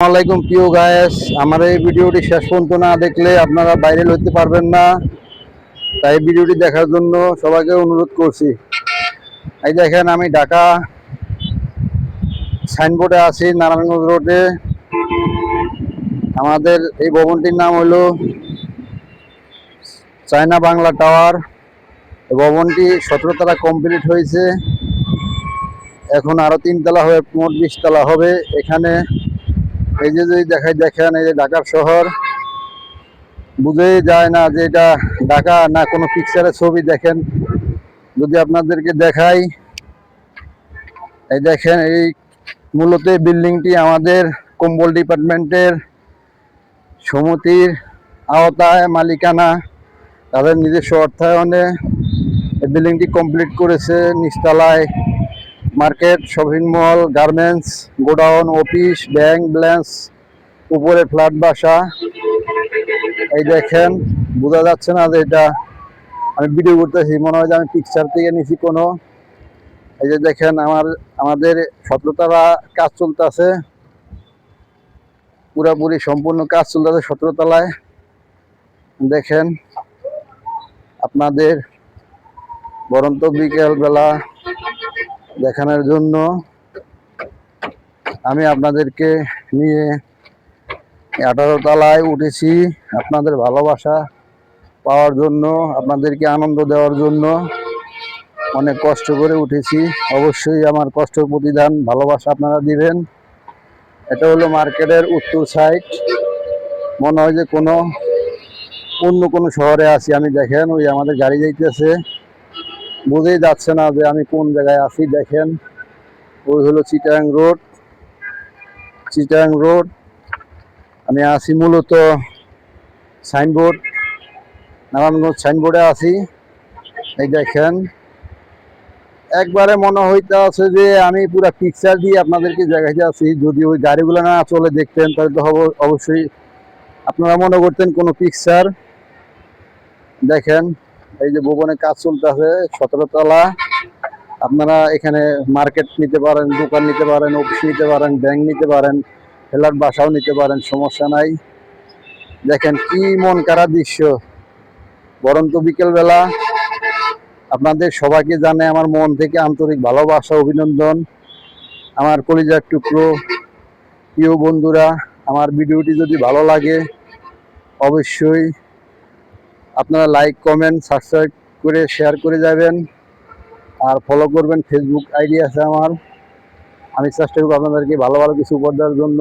আলাইকুম প্রিয় গায়েস, আমার এই ভিডিওটি শেষ পর্যন্ত না দেখলে আপনারা ভাইরাল হতে পারবেন না। তাই ভিডিওটি দেখার জন্য সবাইকে অনুরোধ করছি। এই দেখেন, আমি ঢাকা সাইনবোর্ডে আছি, নারায়ণগঞ্জ রোডে। আমাদের এই ভবনটির নাম হলো চায়না বাংলা টাওয়ার। ভবনটি 17 তলা কমপ্লিট হয়েছে, এখন আরো 3 তলা হবে, মোট 20 তলা হবে। এখানে এই যে যদি দেখেন, এই যে ঢাকার শহর, বুঝেই যায় না যে এটা ঢাকা না কোনো পিকচারের ছবি। দেখেন, যদি আপনাদেরকে দেখাই, এই দেখেন, এই মূলত বিল্ডিংটি আমাদের কম্বল ডিপার্টমেন্টের সমিতির আওতায় মালিকানা, তাদের নিজস্ব অর্থায়নে এই বিল্ডিংটি কমপ্লিট করেছে। নিচতলায় market, shopping mall, garments, godown, office, bank branch, উপরে ফ্ল্যাট বাসা। এই দেখেন, বোঝা যাচ্ছে না যে এটা আমি ভিডিও করতেছি, মনে হয় যে আমি পিকচার থেকে নিছি কোনো। এই যে দেখেন, আমাদের 17 তলা কাজ চলতেছে, পুরোপুরি সম্পূর্ণ কাজ চলতেছে 17 তলায়। দেখেন, আপনাদের বরন্ত বিকেল বেলা দেখানোর জন্য আমি আপনাদেরকে নিয়ে 18 তলায় উঠেছি, আপনাদের ভালোবাসা পাওয়ার জন্য, আপনাদেরকে আনন্দ দেওয়ার জন্য অনেক কষ্ট করে উঠেছি। অবশ্যই আমার কষ্টের প্রতিদান ভালোবাসা আপনারা দিবেন। এটা হলো মার্কেটের উত্তর সাইড, মনে হয় যে অন্য কোনো শহরে আছি আমি। দেখেন, ওই আমাদের গাড়ি যাইতেছে, বোঝাই যাচ্ছে না যে আমি কোন জায়গায় আছি। দেখেন, ওই হলো চিটাগাং রোড। চিটাগাং রোড আমি আছি মূলত সাইনবোর্ড, নারায়ণগঞ্জ সাইনবোর্ডে আছি। এই দেখেন, একবারে মনে হইতে আছে যে আমি পুরা পিকচার দিয়ে আপনাদেরকে দেখাইতে আছি। যদি ওই গাড়িগুলো না চলে দেখতেন, তাহলে তো অবশ্যই আপনারা মনে করতেন কোনো পিকচার। দেখেন, এই যে ভবনে কাজ চলতেছে 17 তলা। আপনারা এখানে মার্কেট নিতে পারেন, দোকান নিতে পারেন, অফিস নিতে পারেন, ব্যাংক নিতে পারেন, ফ্ল্যাট বাসাও নিতে পারেন, সমস্যা নাই। দেখেন কি মন কাড়া দৃশ্য, বরন্ত বিকেল বেলা। আপনাদের সবাইকে জানে আমার মন থেকে আন্তরিক ভালোবাসা, অভিনন্দন। আমার কলিজার টুকরো প্রিয় বন্ধুরা, আমার ভিডিওটি যদি ভালো লাগে অবশ্যই আপনারা লাইক, কমেন্ট, সাবস্ক্রাইব করে শেয়ার করে যাবেন, আর ফলো করবেন। ফেসবুক আইডি আছে আমার। আমি চেষ্টা করব আপনাদেরকে ভালো ভালো কিছু উপহার দেওয়ার জন্য।